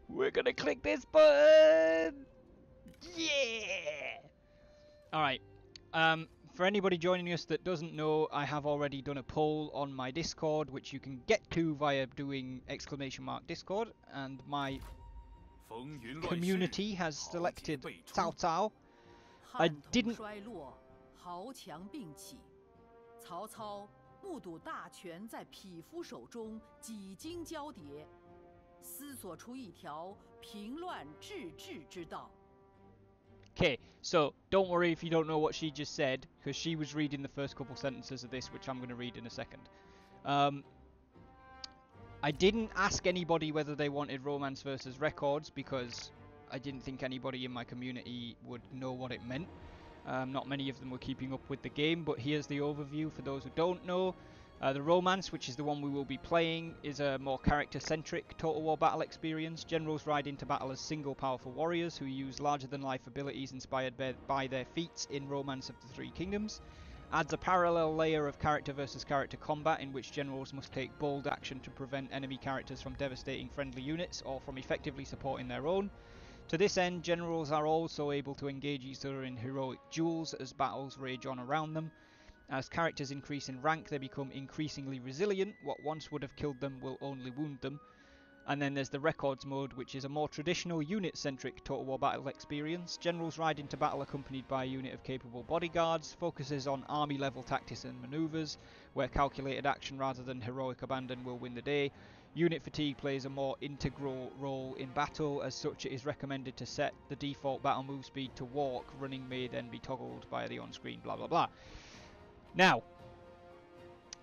We're gonna click this button! Yeah! Alright, for anybody joining us that doesn't know, I have already done a poll on my Discord, which you can get to via doing !Discord, and my community has selected Cao Cao. I didn't... 曹操目睹大权在匹夫手中几经交叠，思索出一条平乱治治之道。 Okay, so don't worry if you don't know what she just said, because she was reading the first couple sentences of this, which I'm going to read in a second. I didn't ask anybody whether they wanted romance versus records, because I didn't think anybody in my community would know what it meant. Not many of them were keeping up with the game, but here's the overview for those who don't know. The Romance, which is the one we will be playing, is a more character-centric Total War battle experience. Generals ride into battle as single powerful warriors who use larger-than-life abilities inspired by their feats in Romance of the Three Kingdoms. Adds a parallel layer of character versus character combat in which generals must take bold action to prevent enemy characters from devastating friendly units or from effectively supporting their own. To this end, generals are also able to engage each other in heroic duels as battles rage on around them. As characters increase in rank, they become increasingly resilient. What once would have killed them will only wound them. And then there's the Records mode, which is a more traditional unit-centric Total War battle experience. Generals ride into battle accompanied by a unit of capable bodyguards, focuses on army-level tactics and manoeuvres, where calculated action rather than heroic abandon will win the day. Unit fatigue plays a more integral role in battle, as such it is recommended to set the default battle move speed to walk, running may then be toggled via the on-screen blah blah blah. Now,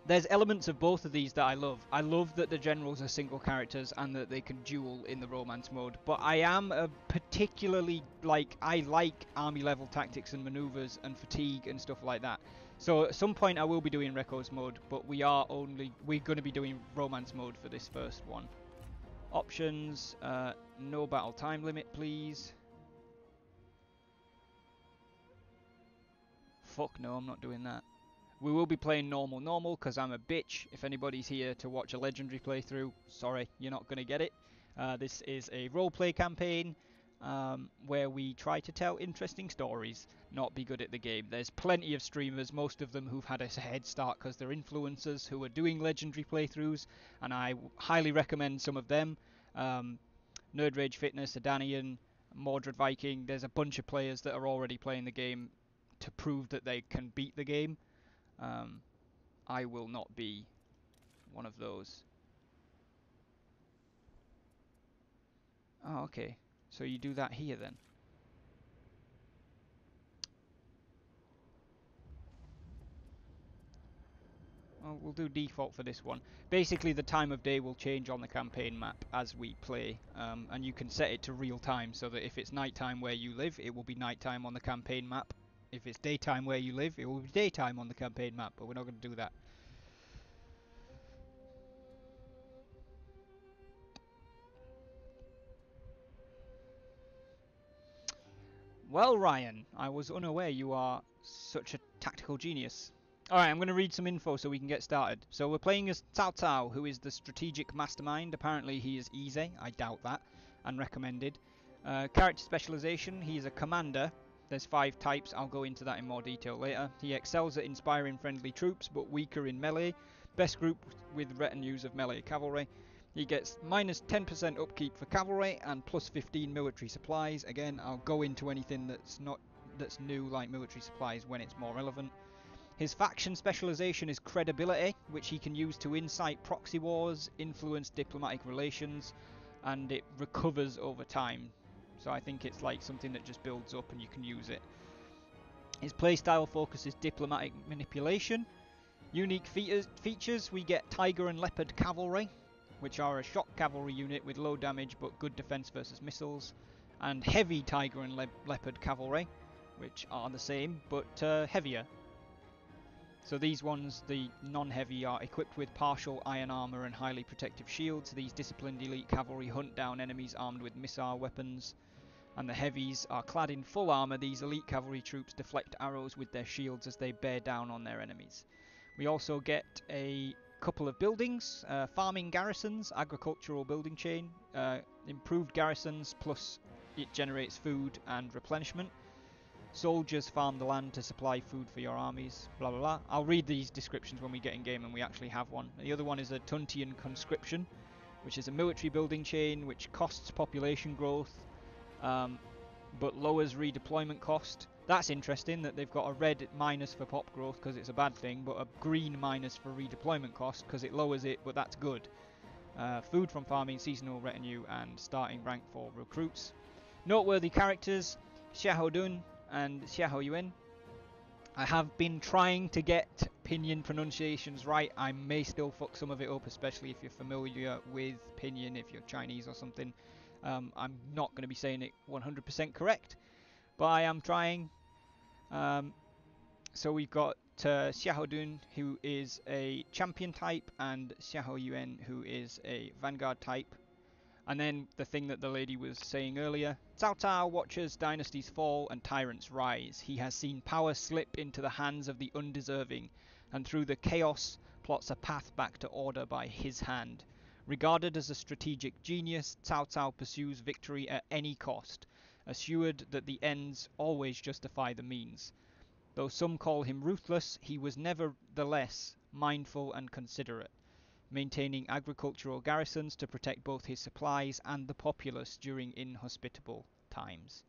there's elements of both of these that I love. I love that the generals are single characters and that they can duel in the romance mode, but I am particularly I like army level tactics and maneuvers and fatigue and stuff like that. So at some point I will be doing records mode, but we're going to be doing romance mode for this first one. Options, no battle time limit please. Fuck no, I'm not doing that. We will be playing normal because I'm a bitch. If anybody's here to watch a legendary playthrough, sorry, you're not going to get it. This is a roleplay campaign where we try to tell interesting stories, not be good at the game. There's plenty of streamers, most of them who've had a head start because they're influencers who are doing legendary playthroughs, and I highly recommend some of them. Nerd Rage Fitness, Adanian, Mordred Viking, there's a bunch of players that are already playing the game to prove that they can beat the game. I will not be one of those. Oh, okay. So you do that here then. Well, we'll do default for this one. Basically, the time of day will change on the campaign map as we play, and you can set it to real time so that if it's nighttime where you live, it will be nighttime on the campaign map. If it's daytime where you live, it will be daytime on the campaign map, but we're not going to do that. Well, Ryan, I was unaware you are such a tactical genius. Alright, I'm going to read some info so we can get started. So we're playing as Cao Cao, who is the strategic mastermind. Apparently he is easy, I doubt that, and recommended. Character specialization, he is a commander. There's 5 types, I'll go into that in more detail later. He excels at inspiring friendly troops, but weaker in melee. Best group with retinues of melee cavalry. He gets minus 10% upkeep for cavalry and plus 15 military supplies. Again, I'll go into anything that's new like military supplies when it's more relevant. His faction specialization is credibility, which he can use to incite proxy wars, influence diplomatic relations, and it recovers over time. So I think it's like something that just builds up and you can use it. His playstyle focuses diplomatic manipulation. Unique features, we get Tiger and Leopard Cavalry, which are a shock cavalry unit with low damage but good defense versus missiles. And Heavy Tiger and Leopard Cavalry, which are the same but heavier. So these ones, the non-heavy, are equipped with partial iron armour and highly protective shields. These disciplined elite cavalry hunt down enemies armed with missile weapons. And the heavies are clad in full armour. These elite cavalry troops deflect arrows with their shields as they bear down on their enemies. We also get a couple of buildings, farming garrisons, agricultural building chain, improved garrisons, plus it generates food and replenishment. Soldiers farm the land to supply food for your armies, blah blah blah. I'll read these descriptions when we get in game and we actually have one. The other one is a Tuntian conscription, which is a military building chain which costs population growth, but lowers redeployment cost. That's interesting that they've got a red minus for pop growth because it's a bad thing, but a green minus for redeployment cost because it lowers it, but that's good. Food from farming, seasonal retinue, and starting rank for recruits. Noteworthy characters, Xiahodun and Xiaoyuan. I have been trying to get Pinyin pronunciations right. I may still fuck some of it up, especially if you're familiar with Pinyin, if you're Chinese or something. I'm not going to be saying it 100% correct, but I am trying. So we've got Xiaodun, who is a champion type, and Xiaoyuan, who is a vanguard type. And then the thing that the lady was saying earlier, Cao Cao watches dynasties fall and tyrants rise. He has seen power slip into the hands of the undeserving, and through the chaos plots a path back to order by his hand. Regarded as a strategic genius, Cao Cao pursues victory at any cost, assured that the ends always justify the means. Though some call him ruthless, he was nevertheless mindful and considerate, maintaining agricultural garrisons to protect both his supplies and the populace during inhospitable times.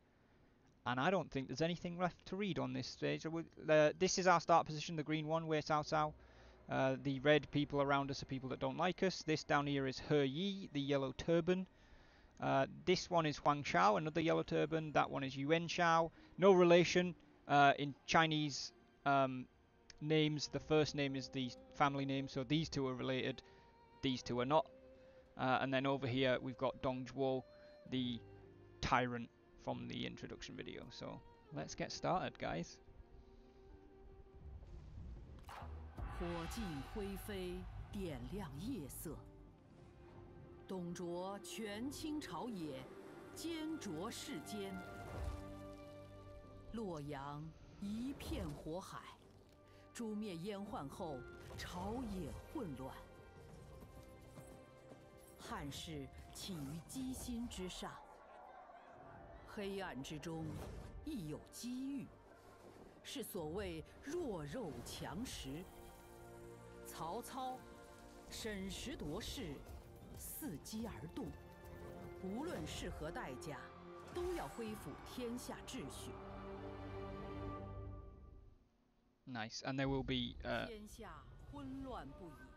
And I don't think there's anything left to read on this stage. This is our start position, the green one, we're Cao Cao. The red people around us are people that don't like us. This down here is He Yi, the yellow turban. This one is Huang Shao, another yellow turban. That one is Yuan Shao. No relation. In Chinese names, the first name is the family name, so these two are related. These two are not. And then over here we've got Dong Zhuo, the tyrant from the introduction video. So let's get started, guys. 火尽灰飞，点亮夜色。董卓权倾朝野，奸浊世间。洛阳一片火海，诛灭燕患后，朝野混乱。汉室起于鸡心之上，黑暗之中亦有机遇，是所谓弱肉强食。曹操审时度势，伺机而动，无论是何代价，都要恢复天下秩序。 Nice, and there will be 天下混乱不已，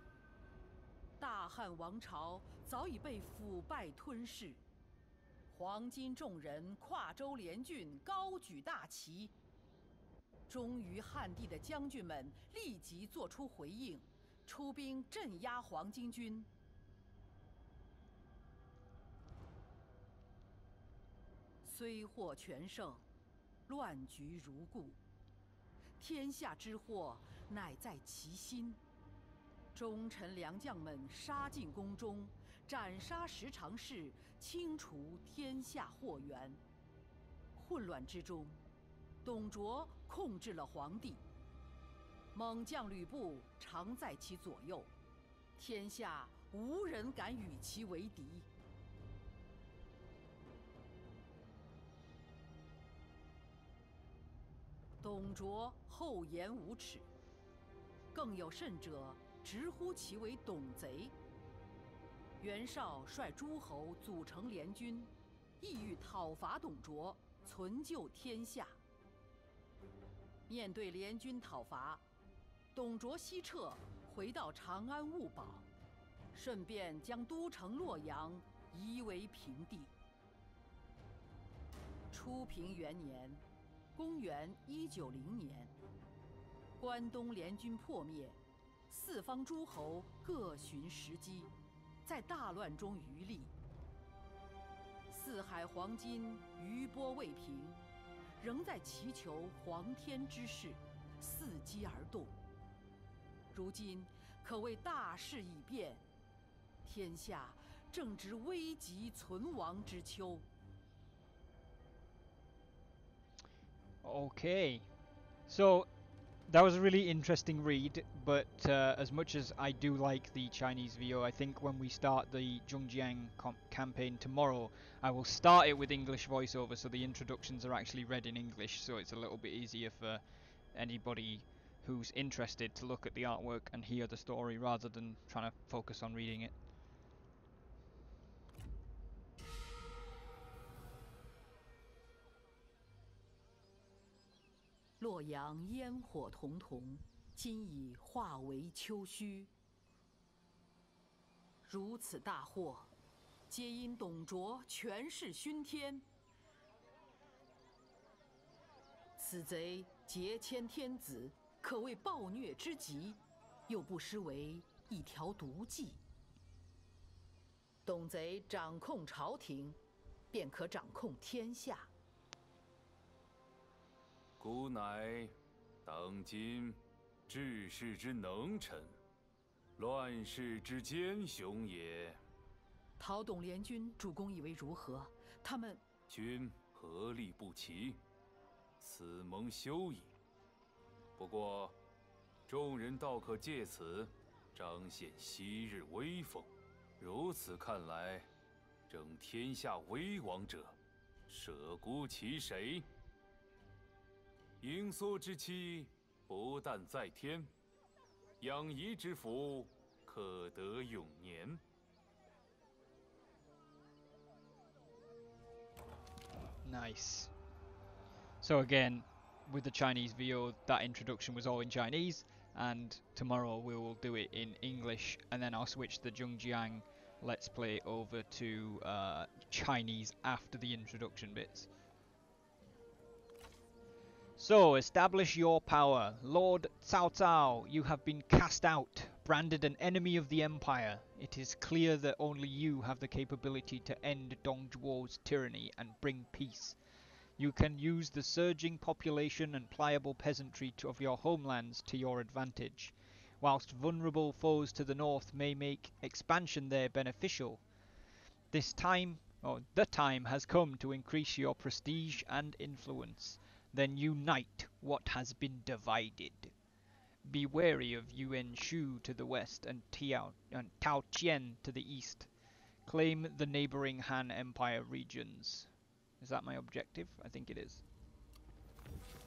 大汉王朝早已被腐败吞噬。黄巾众人跨州联军高举大旗，忠于汉地的将军们立即作出回应，出兵镇压黄巾军。虽获全胜，乱局如故。 天下之祸乃在其心。忠臣良将们杀进宫中，斩杀十常侍，清除天下祸源。混乱之中，董卓控制了皇帝，猛将吕布常在其左右，天下无人敢与其为敌。 董卓厚颜无耻，更有甚者直呼其为董贼。袁绍率诸侯组成联军，意欲讨伐董卓，存救天下。面对联军讨伐，董卓西撤，回到长安务保，顺便将都城洛阳夷为平地。初平元年。 公元190年，关东联军破灭，四方诸侯各寻时机，在大乱中渔利。四海黄金余波未平，仍在祈求皇天之事，伺机而动。如今可谓大势已变，天下正值危急存亡之秋。 Okay, so That was a really interesting read, but as much as I do like the Chinese VO, I think when we start the Zhongjiang campaign tomorrow, I will start it with English voiceover, so the introductions are actually read in English, so it's a little bit easier for anybody who's interested to look at the artwork and hear the story rather than trying to focus on reading it. 洛阳烟火彤彤，今已化为丘墟。如此大祸，皆因董卓权势熏天。此贼劫迁天子，可谓暴虐之极，又不失为一条毒计。董贼掌控朝廷，便可掌控天下。 孤乃当今治世之能臣，乱世之奸雄也。讨董联军主公以为如何？他们君合力不齐，此蒙羞矣。不过，众人倒可借此彰显昔日威风。如此看来，争天下为王者，舍孤其谁？ 羸缩之期，不但在天；养怡之福，可得永年。 Nice. So again, with the Chinese VO, that introduction was all in Chinese, and tomorrow we will do it in English, and then I'll switch the Zhongjiang Let's Play over to Chinese after the introduction bits. So, establish your power. Lord Cao Cao, you have been cast out, branded an enemy of the Empire. It is clear that only you have the capability to end Dong Zhuo's tyranny and bring peace. You can use the surging population and pliable peasantry of your homelands to your advantage, whilst vulnerable foes to the north may make expansion there beneficial. The time has come to increase your prestige and influence. Then unite what has been divided. Be wary of Yuan Shu to the west and Tao Qian to the east. Claim the neighbouring Han Empire regions. Is that my objective? I think it is.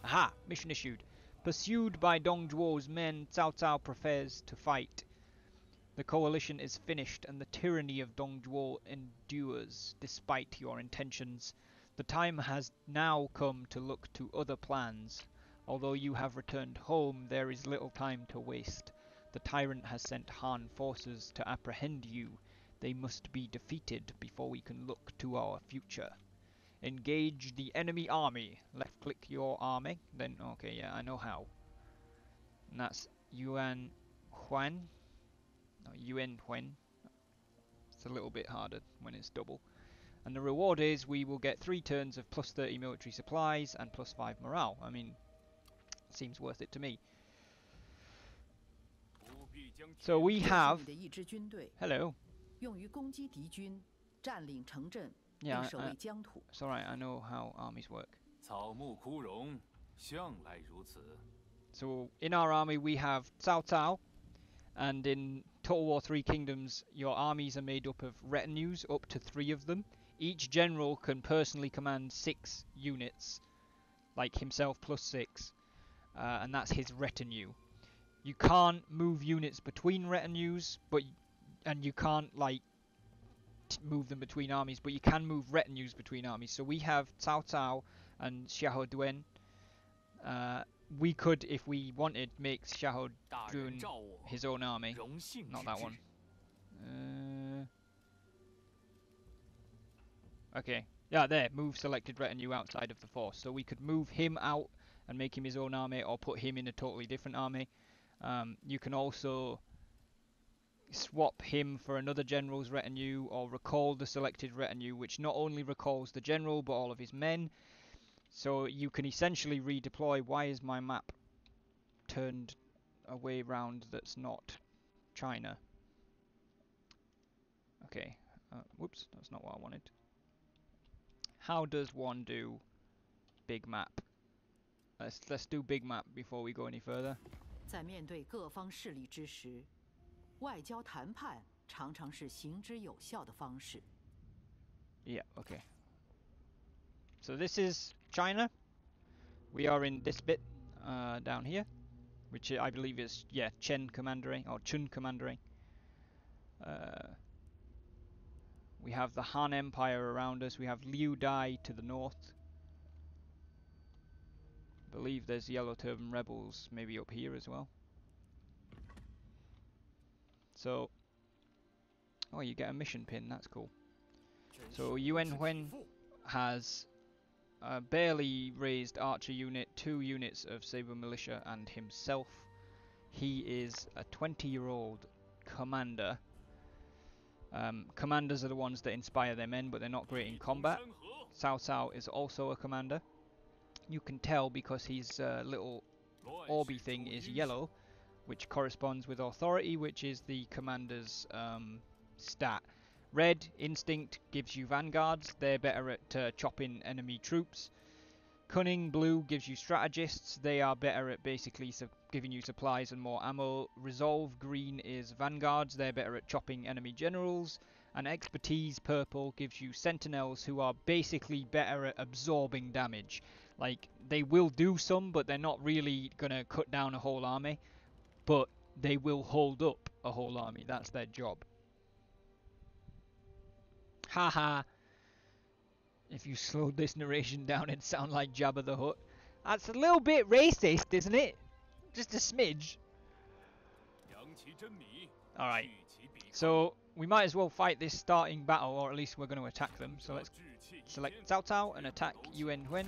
Aha! Mission issued. Pursued by Dong Zhuo's men, Cao Cao prepares to fight. The coalition is finished and the tyranny of Dong Zhuo endures despite your intentions. The time has now come to look to other plans. Although you have returned home, there is little time to waste. The tyrant has sent Han forces to apprehend you. They must be defeated before we can look to our future. Engage the enemy army. Left click your army. Then, okay, yeah, I know how. And that's Yuan Huan. No, Yuan Huan. It's a little bit harder when it's double. And the reward is we will get 3 turns of plus 30 military supplies and plus 5 morale. I mean, seems worth it to me. So we have... Hello. Yeah, it's alright, I know how armies work. So in our army we have Cao Cao, and in Total War 3 Kingdoms your armies are made up of retinues, up to 3 of them. Each general can personally command 6 units, like himself plus 6, and that's his retinue. You can't move units between retinues, and you can't like move them between armies, but you can move retinues between armies. So we have Cao Cao and Xiahou Dun. We could, if we wanted, make Xiahou Dun his own army. Not that one. Okay. Yeah, there. Move selected retinue outside of the force. So we could move him out and make him his own army, or put him in a totally different army. You can also swap him for another general's retinue, or recall the selected retinue, which not only recalls the general, but all of his men. So you can essentially redeploy. Why is my map turned a way round that's not China? Okay. Whoops, that's not what I wanted. How does one do big map? Let's do big map before we go any further. 在面对各方势力之时，外交谈判常常是行之有效的方式。Yeah, okay. So this is China. We are in this bit down here, which I believe is, yeah, Chen Commandery, or Chun Commandery. We have the Han Empire around us. We have Liu Dai to the north. I believe there's Yellow Turban Rebels maybe up here as well. So, oh, you get a mission pin, that's cool. So Yuan Wen has a barely raised archer unit, 2 units of saber militia, and himself. He is a 20-year-old commander. Commanders are the ones that inspire their men, but they're not great in combat. Cao Cao is also a commander. You can tell because his little orby thing is yellow, which corresponds with authority, which is the commander's stat. Red, instinct, gives you vanguards. They're better at chopping enemy troops. Cunning, blue, gives you strategists. They are better at basically giving you supplies and more ammo. Resolve, green, is vanguards. They're better at chopping enemy generals. And expertise, purple, gives you sentinels, who are basically better at absorbing damage. Like, they will do some, but they're not really going to cut down a whole army. But they will hold up a whole army. That's their job. Haha. If you slowed this narration down, it'd sound like Jabba the Hutt. That's a little bit racist, isn't it? Just a smidge. Alright. So, we might as well fight this starting battle, or at least we're going to attack them. So let's select Cao Cao and attack Yuan Wen.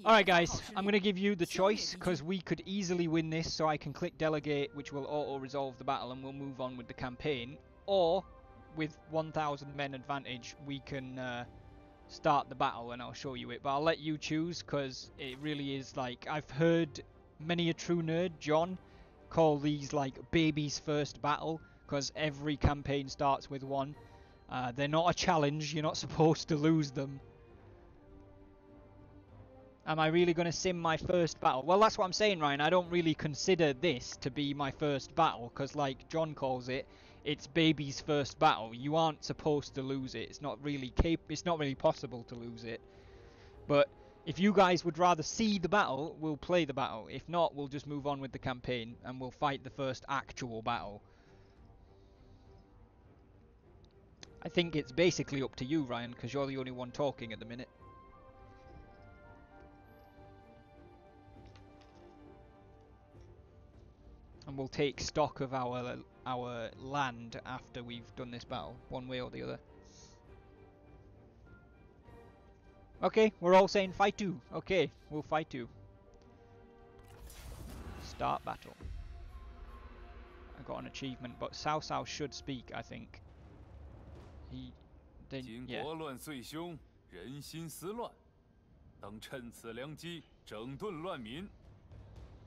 Alright guys, I'm going to give you the choice, because we could easily win this, so I can click delegate, which will auto-resolve the battle, and we'll move on with the campaign. Or, with 1,000 men advantage, we can start the battle, and I'll show you it. But I'll let you choose, because it really is like, I've heard many a true nerd, John, call these like baby's first battle, because every campaign starts with one. They're not a challenge, you're not supposed to lose them. Am I really going to sim my first battle? Well, that's what I'm saying, Ryan. I don't really consider this to be my first battle, because like John calls it, it's baby's first battle. You aren't supposed to lose it. It's not really possible to lose it. But if you guys would rather see the battle, we'll play the battle. If not, we'll just move on with the campaign and we'll fight the first actual battle. I think it's basically up to you, Ryan, because you're the only one talking at the minute. And we'll take stock of our land after we've done this battle, one way or the other. Okay, we're all saying fight two. Okay, we'll fight two. Start battle. I got an achievement, but Cao Cao should speak, I think. Yeah. 今国乱岁凶，人心思乱，当趁此良机，整顿乱民，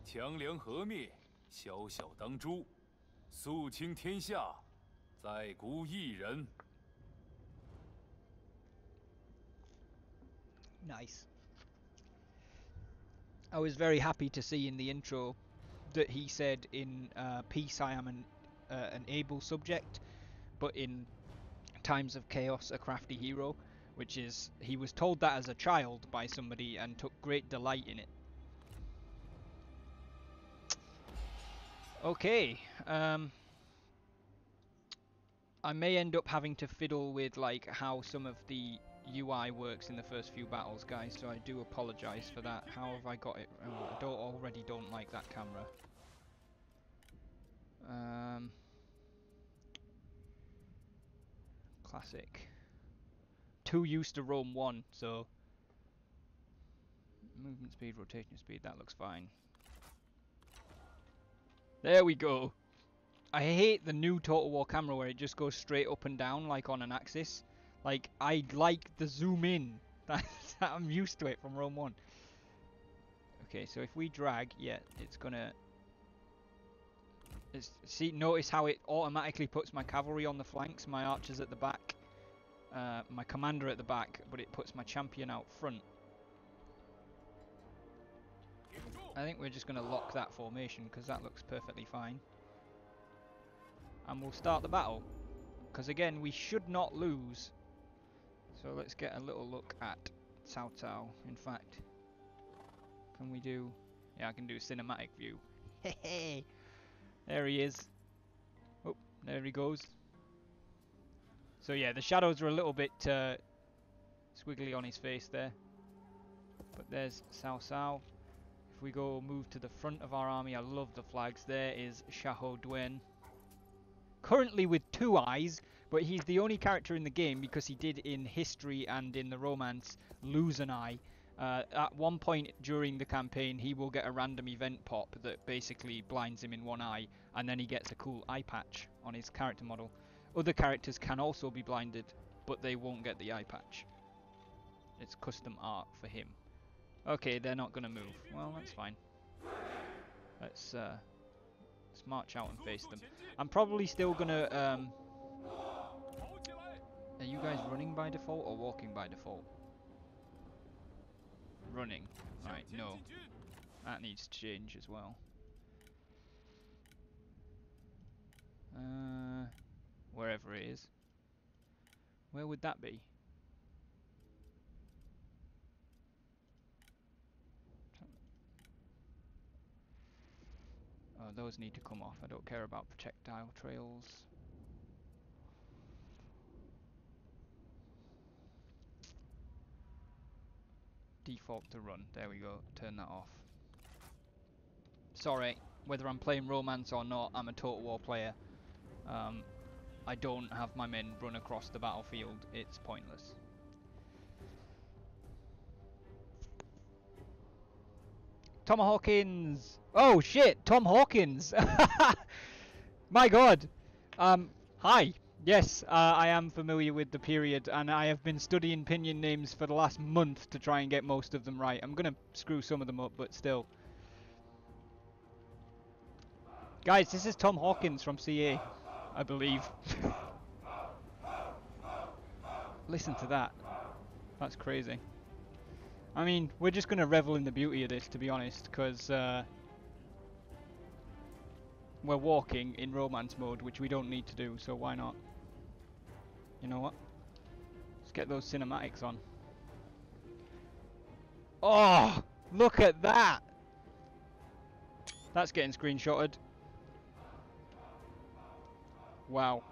强梁和灭，小小当诛，肃清天下，再孤一人。 Nice. I was very happy to see in the intro that he said in peace I am an able subject, but in times of chaos a crafty hero, which is, he was told that as a child by somebody and took great delight in it. Okay, I may end up having to fiddle with like how some of the UI works in the first few battles, guys, so I do apologise for that. How have I got it? Oh, I already don't like that camera. Classic. Too used to Rome 1, so movement speed, rotation speed, that looks fine. There we go. I hate the new Total War camera where it just goes straight up and down like on an axis. Like, I like the zoom in. I'm used to it from Rome 1. Okay, so if we drag, yeah, it's gonna... see, notice how it automatically puts my cavalry on the flanks, my archers at the back. my commander at the back, but it puts my champion out front. I think we're just going to lock that formation because that looks perfectly fine. And we'll start the battle. Because again, we should not lose. So let's get a little look at Cao Cao. In fact, can we do... Yeah, I can do cinematic view. Hey, there he is. Oh, there he goes. So yeah, the shadows are a little bit squiggly on his face there. But there's Cao Cao. If we go move to the front of our army, I love the flags. There is Xiahou Duen. Currently with 2 eyes, but he's the only character in the game because he did in history and in the romance lose an eye. At one point during the campaign, he will get a random event pop that basically blinds him in one eye, and then he gets a cool eye patch on his character model. Other characters can also be blinded, but they won't get the eye patch. It's custom art for him. Okay, they're not going to move. Well, that's fine. Let's march out and face them. I'm probably still going to... Are you guys running by default or walking by default? Running. Right, no. That needs to change as well. Wherever it is. Where would that be? Oh, those need to come off. I don't care about projectile trails. Default to run. There we go. Turn that off. Sorry, whether I'm playing romance or not, I'm a Total War player. I don't have my men run across the battlefield. It's pointless. Tom Hawkins! Oh shit! Tom Hawkins! My god! Hi! Yes, I am familiar with the period, and I have been studying Pinyin names for the last month to try and get most of them right. I'm gonna screw some of them up, but still. Guys, this is Tom Hawkins from CA, I believe. Listen to that. That's crazy. I mean, we're just gonna revel in the beauty of this, to be honest, because we're walking in romance mode, which we don't need to do, so why not? You know what? Let's get those cinematics on. Oh! Look at that! That's getting screenshotted. Wow.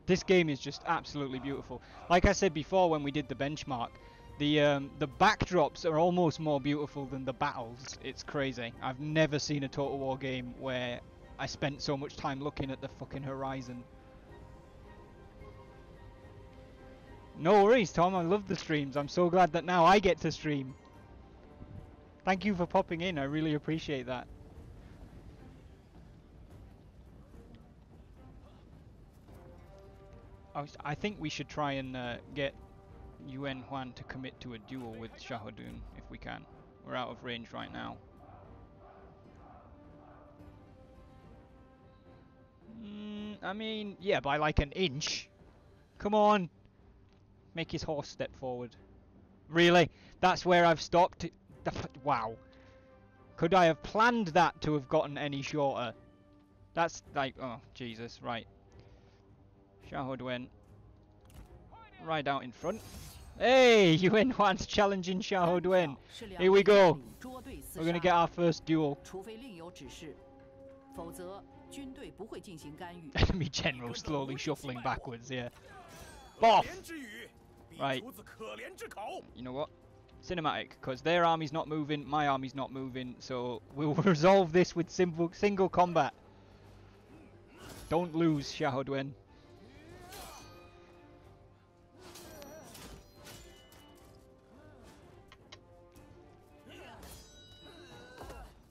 This game is just absolutely beautiful. Like I said before when we did the benchmark, the backdrops are almost more beautiful than the battles. It's crazy. I've never seen a Total War game where I spent so much time looking at the fucking horizon. No worries, Tom. I love the streams. I'm so glad that now I get to stream. Thank you for popping in. I really appreciate that. I think we should try and get Yuan Huan to commit to a duel with Xiahou Duen if we can. We're out of range right now. I mean, yeah, by like an inch. Come on. Make his horse step forward. Really? That's where I've stopped? Wow. Could I have planned that to have gotten any shorter? That's like, oh, Jesus, right. Xiahou Duen. Right out in front. Hey, Yuan Huan's challenging Xiahou Duen. Here we go. We're going to get our first duel. Enemy general slowly shuffling backwards, yeah. Boff! Right. You know what? Cinematic, because their army's not moving, my army's not moving, so we'll resolve this with single combat. Don't lose, Xiahou Duen.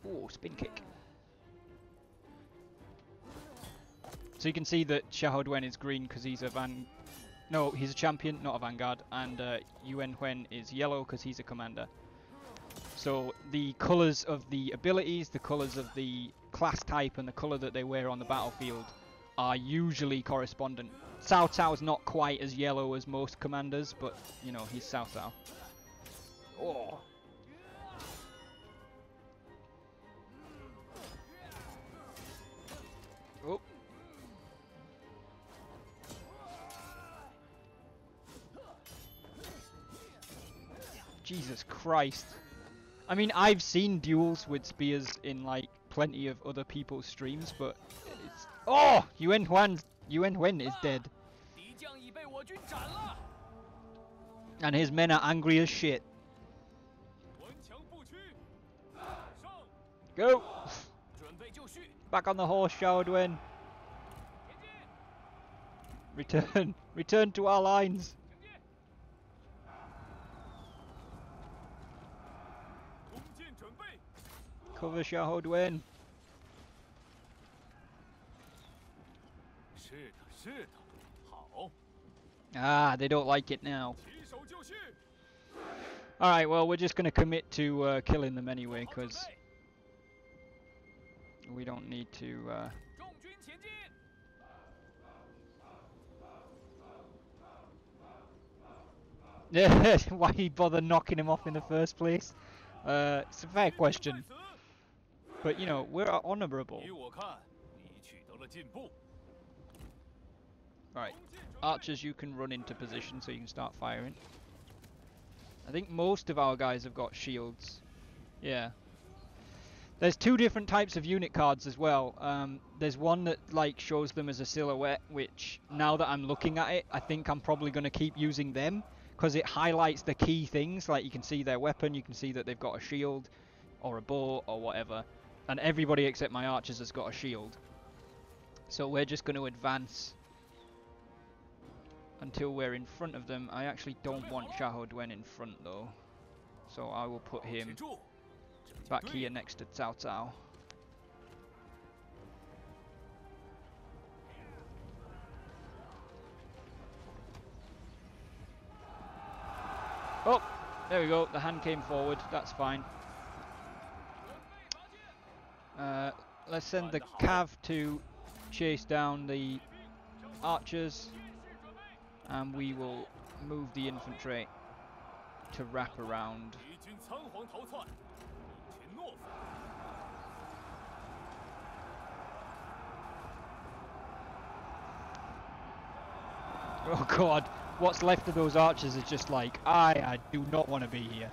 Oh, spin kick. So you can see that Xiahou Duen is green because he's a he's a champion, not a vanguard, and Yuan Huan is yellow because he's a commander. So the colours of the abilities, the colours of the class type, and the colour that they wear on the battlefield are usually correspondent Cao Cao's not quite as yellow as most commanders, but, you know, he's Cao Cao. Oh. Oh. Jesus Christ. I mean, I've seen duels with spears in, like, plenty of other people's streams, but it's... Oh! Yuan Wen is dead. And his men are angry as shit. Go! Back on the horse, Xiaodwen. Return. Return to our lines. Cover Xiaodwen. Ah, they don't like it now. Alright, well, we're just going to commit to killing them anyway, because we don't need to... Why he bother knocking him off in the first place? It's a fair question. But, you know, we're honourable. Right. Archers, you can run into position so you can start firing. I think most of our guys have got shields. Yeah. There's two different types of unit cards as well. There's one that like shows them as a silhouette, which now that I'm looking at it, I think I'm probably going to keep using them because it highlights the key things. Like you can see their weapon, you can see that they've got a shield or a bow or whatever. And everybody except my archers has got a shield. So we're just going to advance until we're in front of them. I actually don't want Xiaodwen in front though. So I will put him back here next to Cao Cao. Oh, there we go. The hand came forward. That's fine. Let's send the cav to chase down the archers, and we will move the infantry to wrap around. Oh god, what's left of those archers is just like, I do not want to be here.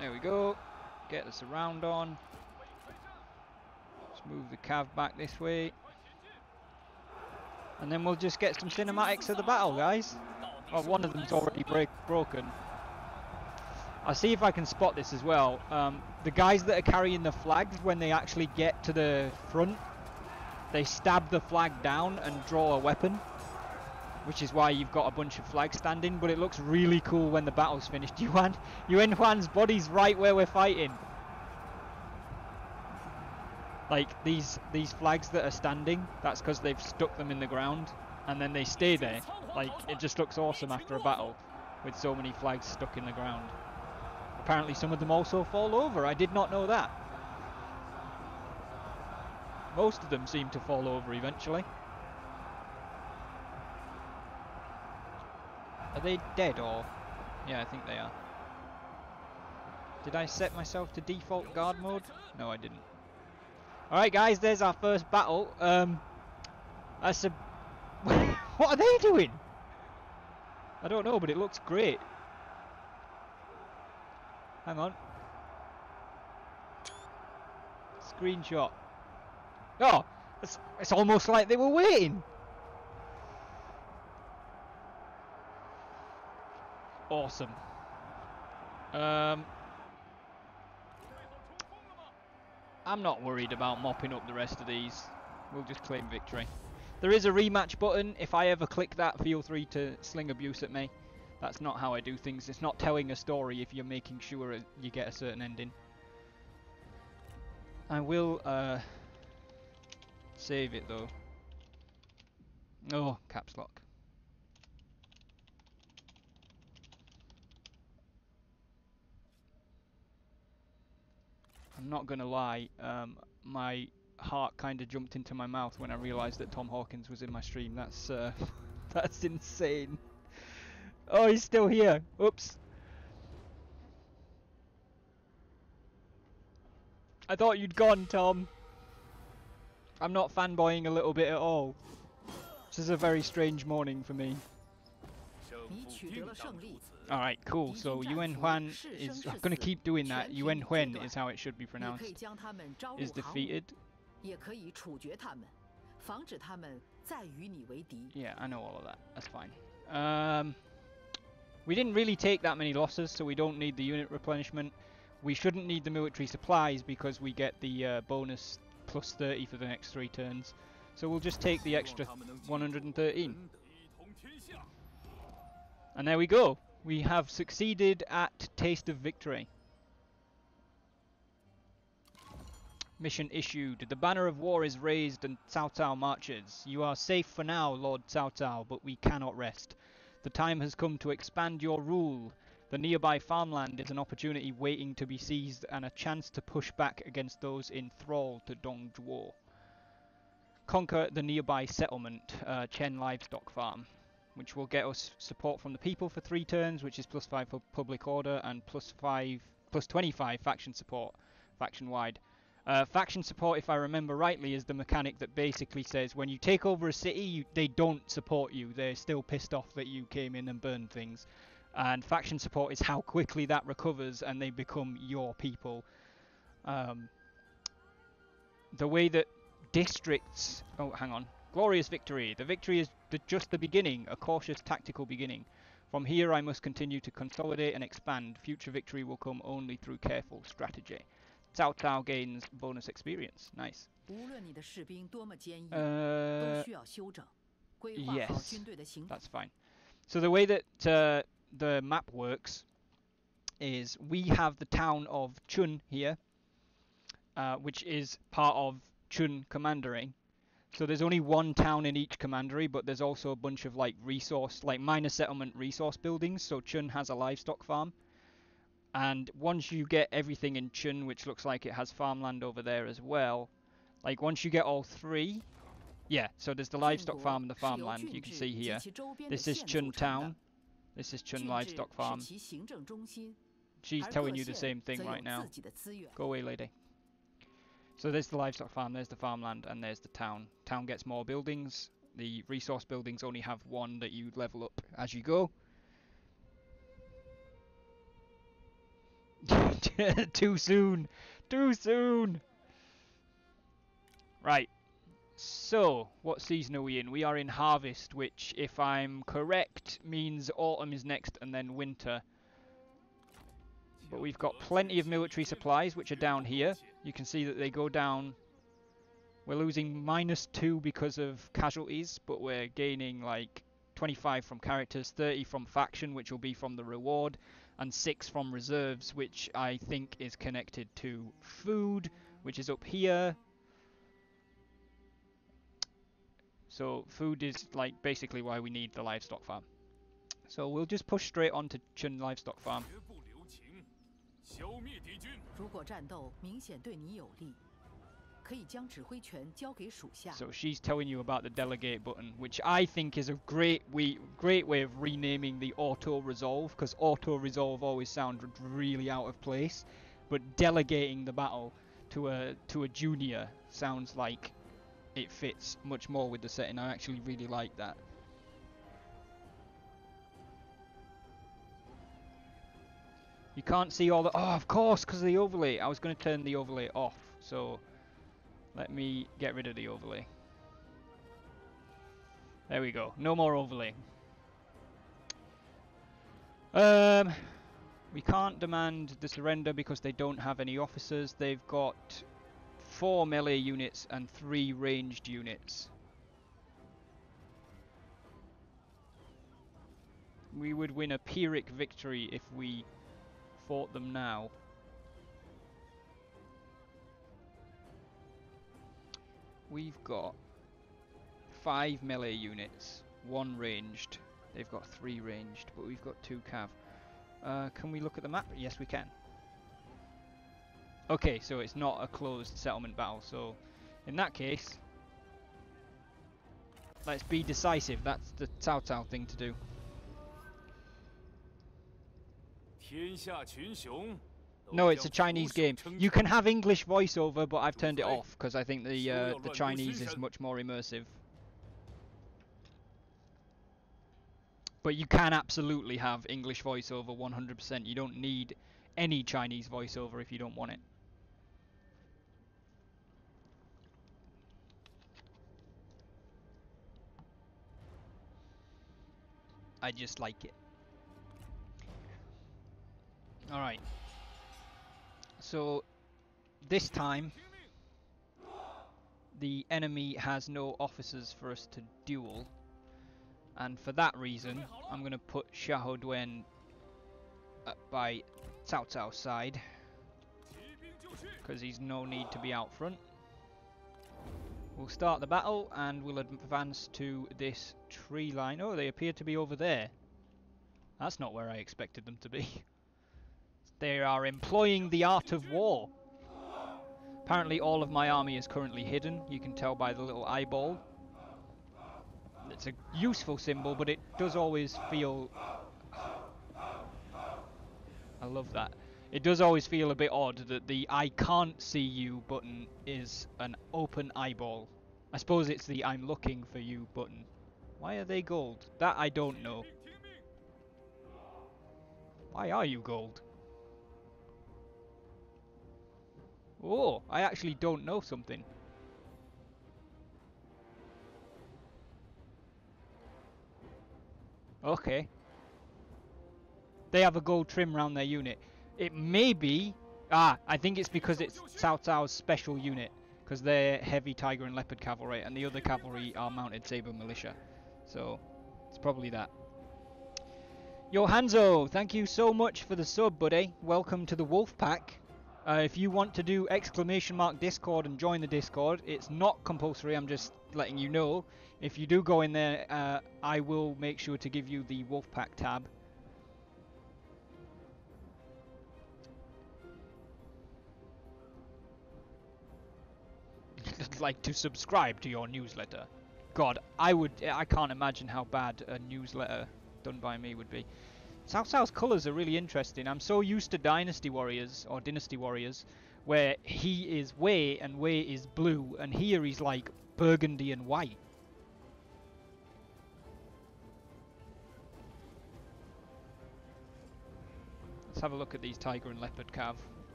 There we go. Get the surround on. Let's move the cav back this way. And then we'll just get some cinematics of the battle, guys. Oh, one of them's already broken. I'll see if I can spot this as well. The guys that are carrying the flags, when they actually get to the front, they stab the flag down and draw a weapon. Which is why you've got a bunch of flags standing, but it looks really cool when the battle's finished. Yuan Huan's body's right where we're fighting. Like, these flags that are standing, that's because they've stuck them in the ground, and then they stay there. Like, it just looks awesome after a battle, with so many flags stuck in the ground. Apparently some of them also fall over, I did not know that. Most of them seem to fall over eventually. Are they dead or...? Yeah, I think they are. Did I set myself to default guard mode? No, I didn't. Alright guys, there's our first battle. That's a... What are they doing? I don't know, but it looks great. Hang on. Screenshot. Oh! It's almost like they were waiting! Awesome. I'm not worried about mopping up the rest of these. We'll just claim victory. There is a rematch button. If I ever click that, feel free to sling abuse at me. That's not how I do things. It's not telling a story if you're making sure you get a certain ending. I will save it though. Oh, caps lock. I'm not gonna lie, my heart kind of jumped into my mouth when I realised that Tom Hawkins was in my stream. That's that's insane. Oh, he's still here. Oops. I thought you'd gone, Tom. I'm not fanboying a little bit at all. This is a very strange morning for me. Alright, cool. So Yuan Huan is... I'm going to keep doing that. Yuan Huan is how it should be pronounced. Is defeated. Yeah, I know all of that. That's fine. We didn't really take that many losses, so we don't need the unit replenishment. We shouldn't need the military supplies because we get the bonus plus 30 for the next 3 turns. So we'll just take the extra 113. And there we go. We have succeeded at Taste of Victory. Mission issued. The banner of war is raised and Cao Cao marches. You are safe for now, Lord Cao Cao, but we cannot rest. The time has come to expand your rule. The nearby farmland is an opportunity waiting to be seized and a chance to push back against those in thrall to Dongzhuo. Conquer the nearby settlement, Chen Livestock Farm, which will get us support from the people for 3 turns, which is +5 for public order and plus 25 faction support, faction-wide. Faction support, if I remember rightly, is the mechanic that basically says when you take over a city, they don't support you. They're still pissed off that you came in and burned things. And faction support is how quickly that recovers and they become your people. The way that districts... Oh, hang on. Glorious victory. The victory is just the beginning, a cautious tactical beginning. From here I must continue to consolidate and expand. Future victory will come only through careful strategy. Cao Cao gains bonus experience. Nice. Yes, that's fine. So the way that the map works is we have the town of Chun here, which is part of Chun Commandery. So there's only one town in each commandery, but there's also a bunch of like minor settlement resource buildings. So Chun has a livestock farm. And once you get everything in Chun, which looks like it has farmland over there as well, like once you get all 3, yeah, so there's the livestock farm and the farmland, you can see here. This is Chun Town, this is Chun Livestock Farm. She's telling you the same thing right now. Go away, lady. So there's the livestock farm, there's the farmland, and there's the town. Town gets more buildings. The resource buildings only have 1 that you level up as you go. Too soon! Too soon! Right. So, what season are we in? We are in Harvest, which, if I'm correct, means autumn is next and then winter. But we've got plenty of military supplies, which are down here. You can see that they go down. We're losing -2 because of casualties, but we're gaining like 25 from characters, 30 from faction, which will be from the reward, and 6 from reserves, which I think is connected to food, which is up here. So food is like basically why we need the livestock farm. So we'll just push straight on to Chun Livestock Farm. So she's telling you about the delegate button, which I think is a great way of renaming the auto resolve, because auto resolve always sounds really out of place, but delegating the battle to a junior sounds like it fits much more with the setting. I actually really like that. You can't see all the... Oh, of course, because of the overlay. I was going to turn the overlay off, so let me get rid of the overlay. There we go. No more overlay. We can't demand the surrender because they don't have any officers. They've got 4 melee units and 3 ranged units. We would win a Pyrrhic victory if we fought them now. We've got 5 melee units, 1 ranged. They've got 3 ranged, but we've got 2 cav. Can we look at the map? Yes, we can. Okay, so it's not a closed settlement battle. So, in that case, let's be decisive. That's the Cao Cao thing to do. 天下群雄 No, it's a Chinese game. You can have English voiceover, but I've turned it off because I think the Chinese is much more immersive. But you can absolutely have English voiceover 100%. You don't need any Chinese voiceover if you don't want it. I just like it. Alright. So, this time, the enemy has no officers for us to duel. And for that reason, I'm going to put Xiahou Duan by Cao Cao's side. Because he's no need to be out front. We'll start the battle and we'll advance to this tree line. Oh, they appear to be over there. That's not where I expected them to be. They are employing the art of war. Apparently all of my army is currently hidden. You can tell by the little eyeball. It's a useful symbol, but it does always feel... I love that. It does always feel a bit odd that the I can't see you button is an open eyeball. I suppose it's the I'm looking for you button. Why are they gold? That I don't know. Why are you gold? Oh, I actually don't know something. Okay. They have a gold trim around their unit. It may be... Ah, I think it's because it's Cao Cao's special unit. Because they're heavy tiger and leopard cavalry, and the other cavalry are mounted saber militia. So, it's probably that. Johanzo, thank you so much for the sub, buddy. Welcome to the Wolf Pack. If you want to do !Discord and join the Discord, it's not compulsory, I'm just letting you know. If you do go in there, I will make sure to give you the Wolfpack tab. Like to subscribe to your newsletter. God, I can't imagine how bad a newsletter done by me would be. Cao Cao's colours are really interesting. I'm so used to Dynasty Warriors, or Dynasty Warriors, where he is Wei and Wei is blue, and here he's like burgundy and white. Let's have a look at these tiger and leopard cav.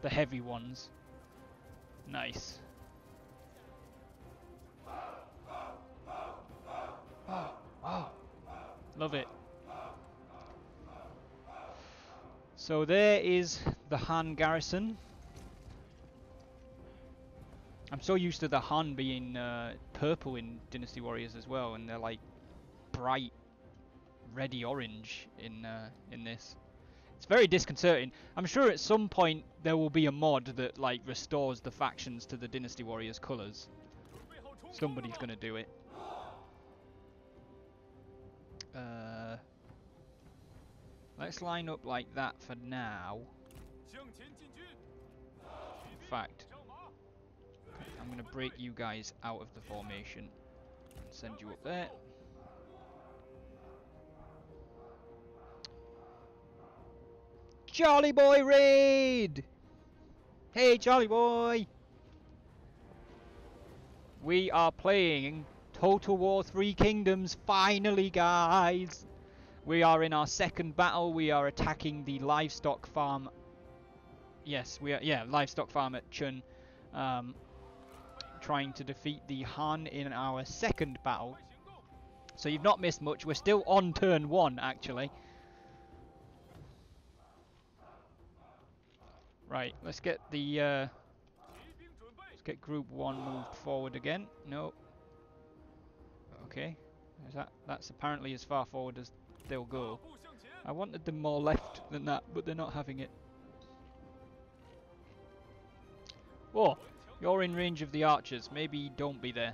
The heavy ones. Nice. Oh, love it. So there is the Han garrison. I'm so used to the Han being purple in Dynasty Warriors as well, and they're like bright reddy orange in this. It's very disconcerting. I'm sure at some point there will be a mod that like restores the factions to the Dynasty Warriors colours. Somebody's gonna do it. Let's line up like that for now. In fact, I'm going to break you guys out of the formation and send you up there. Charlie Boy raid! Hey Charlie Boy! We are playing Total War 3 Kingdoms finally, guys! We are in our second battle. We are attacking the livestock farm. Yes, we are. Yeah, livestock farm at Chun. Trying to defeat the Han in our second battle. So you've not missed much. We're still on turn 1, actually. Right, let's get the. Let's get Group 1 moved forward again. No. Okay. That's apparently as far forward as they'll go. I wanted them more left than that, but they're not having it. Oh, you're in range of the archers. Maybe don't be there.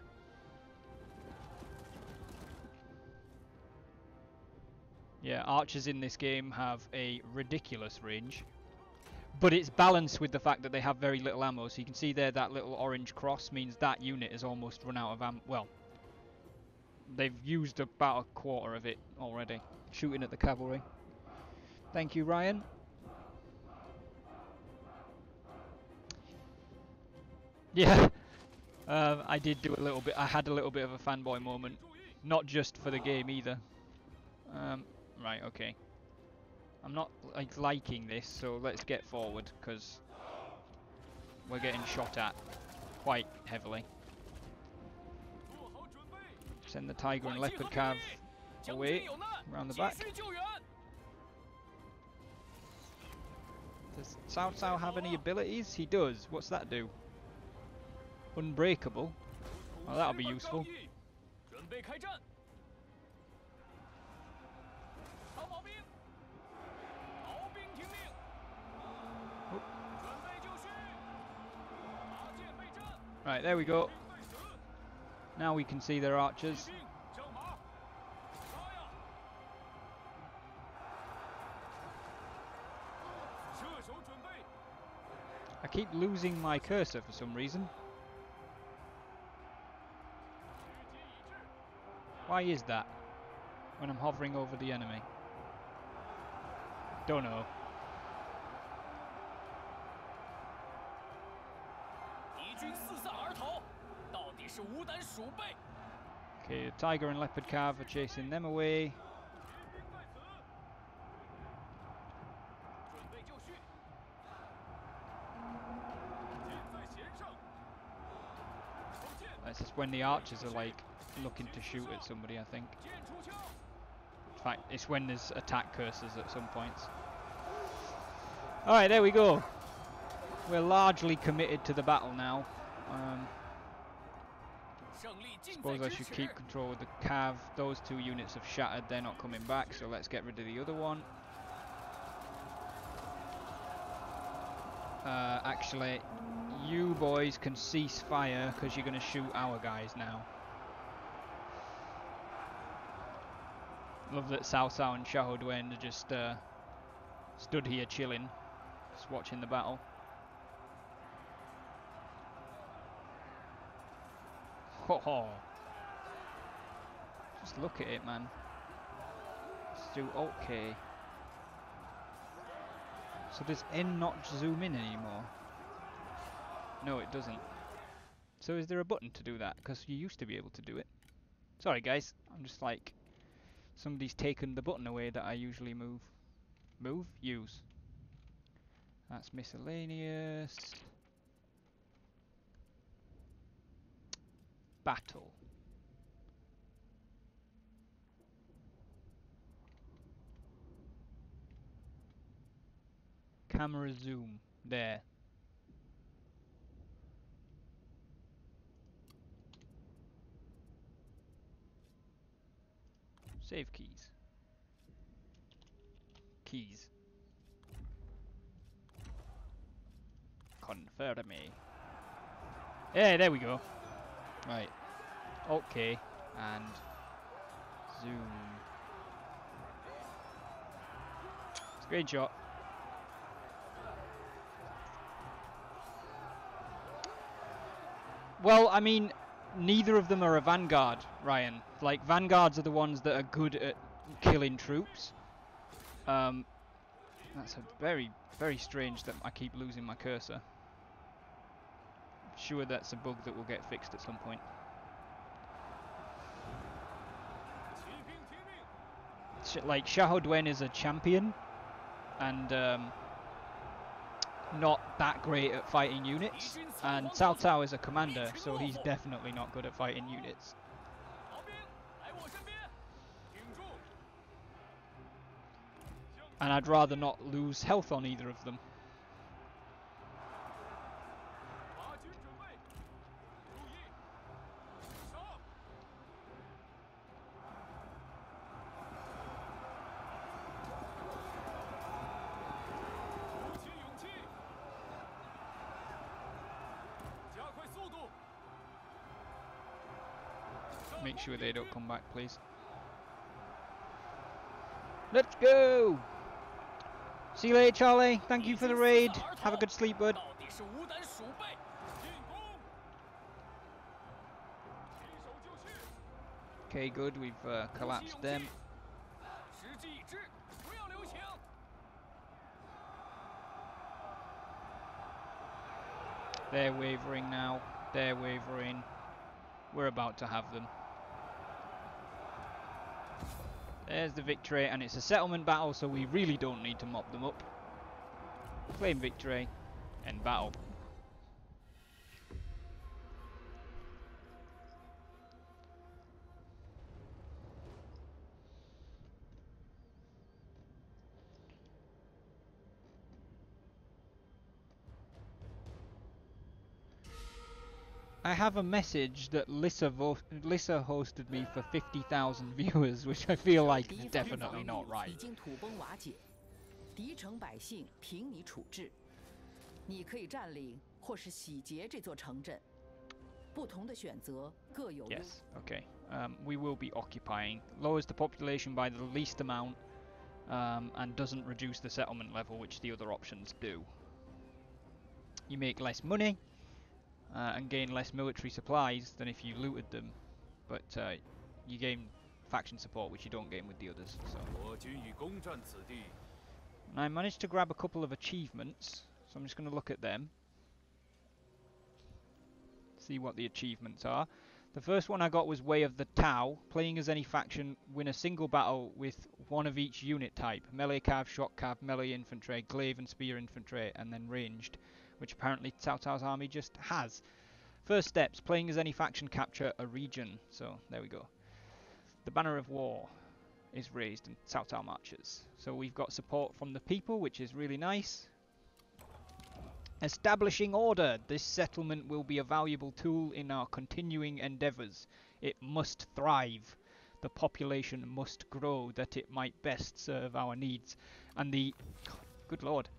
Yeah, archers in this game have a ridiculous range. But it's balanced with the fact that they have very little ammo. So you can see there that little orange cross means that unit has almost run out of ammo. Well, they've used about a quarter of it already, shooting at the cavalry. Thank you, Ryan. Yeah, I did do a little bit. I had a little bit of a fanboy moment, not just for the game either. Right, okay. I'm not liking this, so let's get forward because we're getting shot at quite heavily. Send the tiger and leopard cav away around the back. Does Cao Cao have any abilities? He does. What's that do? Unbreakable. Well, that'll be useful. Right, there we go. Now we can see their archers. I keep losing my cursor for some reason. Why is that? When I'm hovering over the enemy? Don't know. Okay, the tiger and leopard cav are chasing them away. That's just when the archers are like looking to shoot at somebody, I think. In fact, it's when there's attack cursors at some points. Alright, there we go. We're largely committed to the battle now. Suppose I should keep control of the cav. Those two units have shattered, they're not coming back, so let's get rid of the other one. Actually, you boys can cease fire because you're going to shoot our guys now. Love that Cao Cao and Xiahou Duan are just stood here chilling, just watching the battle. Ho ho! Just look at it, man. Let's do OK. So does N not zoom in anymore? No, it doesn't. So is there a button to do that? Because you used to be able to do it. Sorry guys, I'm just like... Somebody's taken the button away that I usually move. Move? Use. That's miscellaneous. Battle. Camera zoom. There. Save keys. Keys. Confirm me. Yeah, there we go. Right. Okay. And zoom. Screenshot. Well, I mean, neither of them are a vanguard, Ryan. Like, vanguards are the ones that are good at killing troops. That's a very, very strange that I keep losing my cursor. Sure, that's a bug that will get fixed at some point. Like, Xiahou Duan is a champion, and not that great at fighting units, and Cao Cao is a commander, so he's definitely not good at fighting units. And I'd rather not lose health on either of them. Make sure they don't come back, please. Let's go! See you later, Charlie. Thank you for the raid. Have a good sleep, bud. Okay, good. We've collapsed them. They're wavering now. They're wavering. We're about to have them. There's the victory, and it's a settlement battle, so we really don't need to mop them up. Claim victory. End battle. I have a message that Lissa hosted me for 50,000 viewers, which I feel like is definitely not right. 敌城百姓凭你处置，你可以占领或是洗劫这座城镇。不同的选择各有。Yes. Okay. We will be occupying. Lowers the population by the least amount, and doesn't reduce the settlement level, which the other options do. You make less money. And gain less military supplies than if you looted them, but you gain faction support, which you don't gain with the others. So. And I managed to grab a couple of achievements, so I'm just going to look at them, see what the achievements are. The first one I got was Way of the Tau. Playing as any faction, win a single battle with one of each unit type: melee cav, shock cav, melee infantry, glaive and spear infantry, and then ranged, which apparently Cao Cao's army just has. First steps: playing as any faction, capture a region. So there we go. The banner of war is raised and Cao Cao marches. So we've got support from the people, which is really nice. Establishing order. This settlement will be a valuable tool in our continuing endeavours. It must thrive. The population must grow that it might best serve our needs. And the... good lord.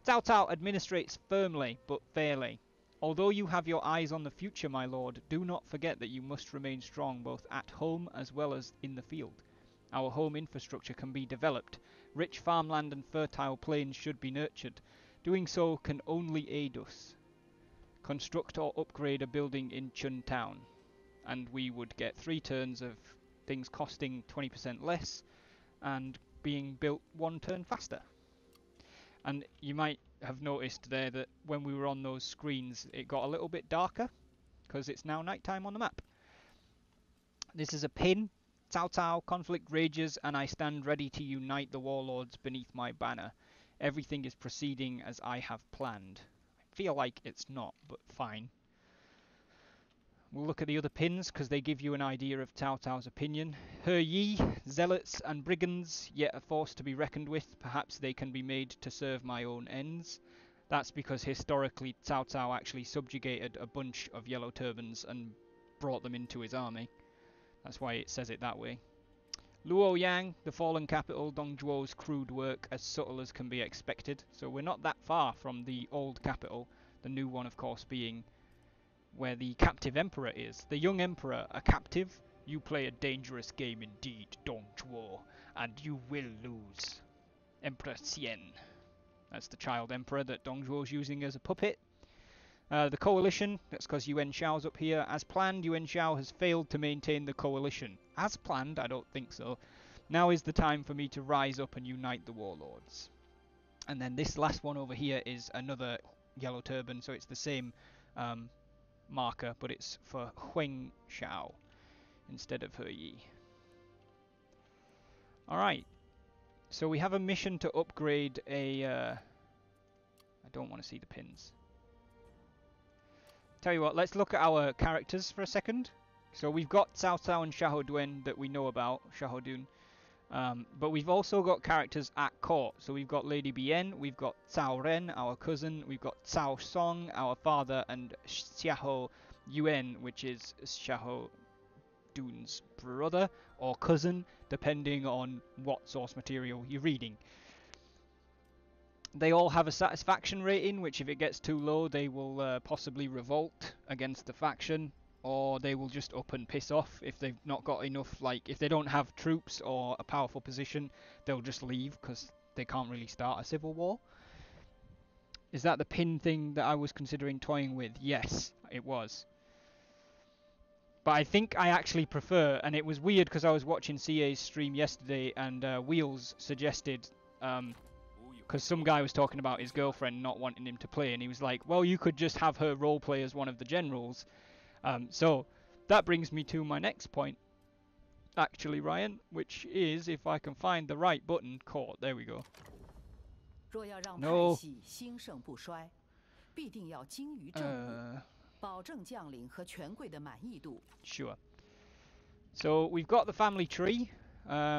Cao Cao administrates firmly but fairly. Although you have your eyes on the future, my lord, do not forget that you must remain strong both at home as well as in the field. Our home infrastructure can be developed. Rich farmland and fertile plains should be nurtured. Doing so can only aid us. Construct or upgrade a building in Chun Town. And we would get 3 turns of things costing 20% less and being built 1 turn faster. And you might have noticed there that when we were on those screens it got a little bit darker because it's now nighttime on the map. This is a pin. Cao Cao, conflict rages and I stand ready to unite the warlords beneath my banner. Everything is proceeding as I have planned. I feel like it's not, but fine. We'll look at the other pins because they give you an idea of Cao Cao's opinion. He Yi, zealots and brigands, yet a force to be reckoned with. Perhaps they can be made to serve my own ends. That's because historically Cao Cao actually subjugated a bunch of yellow turbans and brought them into his army. That's why it says it that way. Luoyang, the fallen capital, Dongzhuo's crude work, as subtle as can be expected. So we're not that far from the old capital, the new one of course being where the captive emperor is. The young emperor, a captive? You play a dangerous game indeed, Dongzhuo, and you will lose. Emperor Xian. That's the child emperor that Dongzhuo's using as a puppet. The coalition, that's because Yuan Shao's up here. As planned, Yuan Shao has failed to maintain the coalition. As planned? I don't think so. Now is the time for me to rise up and unite the warlords. And then this last one over here is another yellow turban, so it's the same marker, but it's for Huang Shao instead of He Yi. Alright, so we have a mission to upgrade a... I don't want to see the pins. Tell you what, let's look at our characters for a second. So we've got Cao Cao and Xiahou that we know about, Xiahou, but we've also got characters at court. So we've got Lady Bian, we've got Cao Ren, our cousin, we've got Cao Song, our father, and Xiahou Yuan, which is Xiahou Dun's brother or cousin, depending on what source material you're reading. They all have a satisfaction rating, which if it gets too low, they will possibly revolt against the faction, or they will just up and piss off if they've not got enough, like, if they don't have troops or a powerful position, they'll just leave, because they can't really start a civil war. Is that the pin thing that I was considering toying with? Yes, it was. But I think I actually prefer, and it was weird because I was watching CA's stream yesterday and Wheels suggested, because some guy was talking about his girlfriend not wanting him to play, and he was like, well, you could just have her role play as one of the generals. So that brings me to my next point, actually, Ryan, which is, if I can find the right button, court. There we go. 若要让派 No. 系兴盛不衰，必定要精于政务，保证将领和权贵的满意度。 Sure. So we've got the family tree,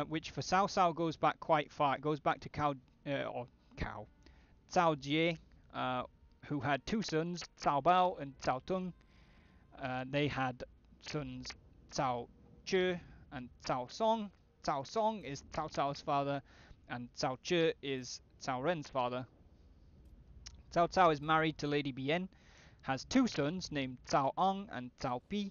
which for Cao Cao goes back quite far. It goes back to Cao Jie, who had two sons, Cao Bao and Cao Tung. They had sons Cao Zhe and Cao Song. Cao Song is Cao Cao's father, and Cao Zhe is Cao Ren's father. Cao Cao is married to Lady Bian, has two sons named Cao Ang and Cao Pi.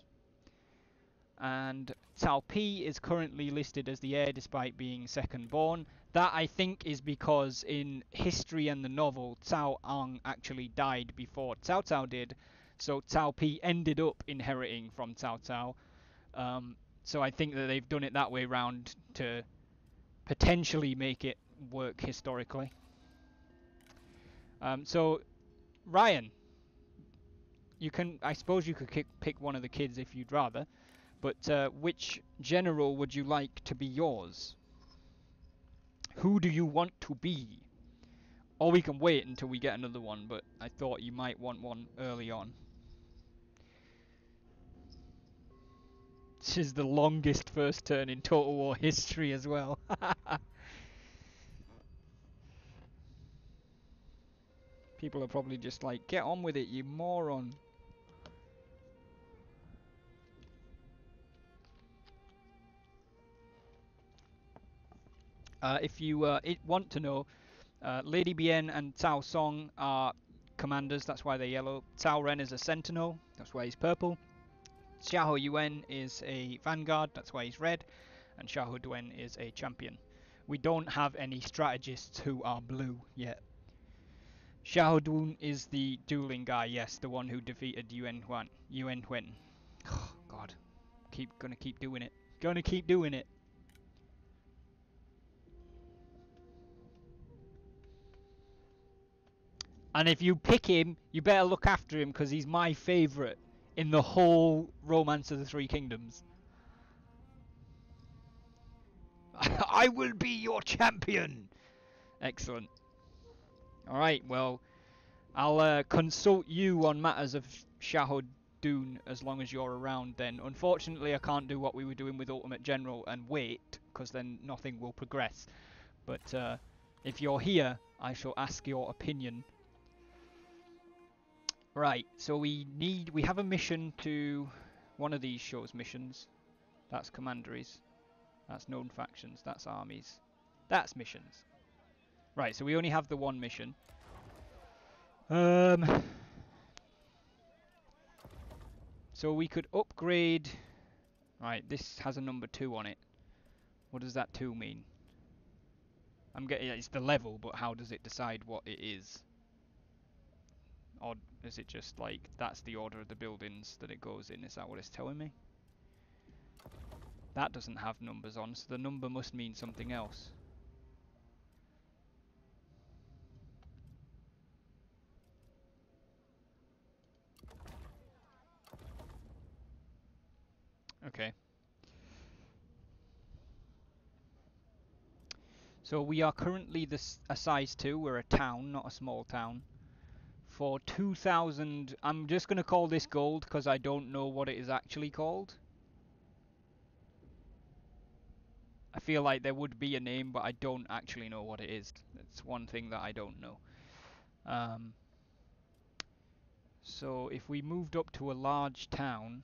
And Cao Pi is currently listed as the heir despite being second born. That, I think, is because in history and the novel, Cao Ang actually died before Cao Cao did, so Cao Pi ended up inheriting from Cao Cao. So I think that they've done it that way round to potentially make it work historically. So, Ryan, you can, I suppose you could pick one of the kids if you'd rather, but which general would you like to be yours? Who do you want to be? Or we can wait until we get another one, but I thought you might want one early on. This is the longest first turn in Total War history as well. People are probably just like, get on with it, you moron. If you want to know, Lady Bian and Cao Song are commanders, that's why they're yellow. Cao Ren is a sentinel, that's why he's purple. Xiahou Yuan is a vanguard, that's why he's red. And Xiahou Duen is a champion. We don't have any strategists who are blue yet. Xiahou Dun is the dueling guy, yes, the one who defeated Yuan Huan. Oh, God. Gonna keep doing it. Gonna keep doing it. And if you pick him, you better look after him, because he's my favourite in the whole Romance of the Three Kingdoms. I will be your champion! Excellent. Alright, well, I'll consult you on matters of Xiahou Dun as long as you're around then. Unfortunately, I can't do what we were doing with Ultimate General and wait, because then nothing will progress. But if you're here, I shall ask your opinion. Right, so we have a mission to one of these shows missions. That's commanderies. That's known factions. That's armies. That's missions. Right, so we only have the one mission. So we could upgrade... Right, this has a number 2 on it. What does that 2 mean? I'm getting... It's the level, but how does it decide what it is? Or is it just like, that's the order of the buildings that it goes in? Is that what it's telling me? That doesn't have numbers on, so the number must mean something else. Okay. So we are currently a size 2, we're a town, not a small town. For 2,000, I'm just going to call this gold because I don't know what it is actually called. I feel like there would be a name, but I don't actually know what it is. It's one thing that I don't know. So if we moved up to a large town,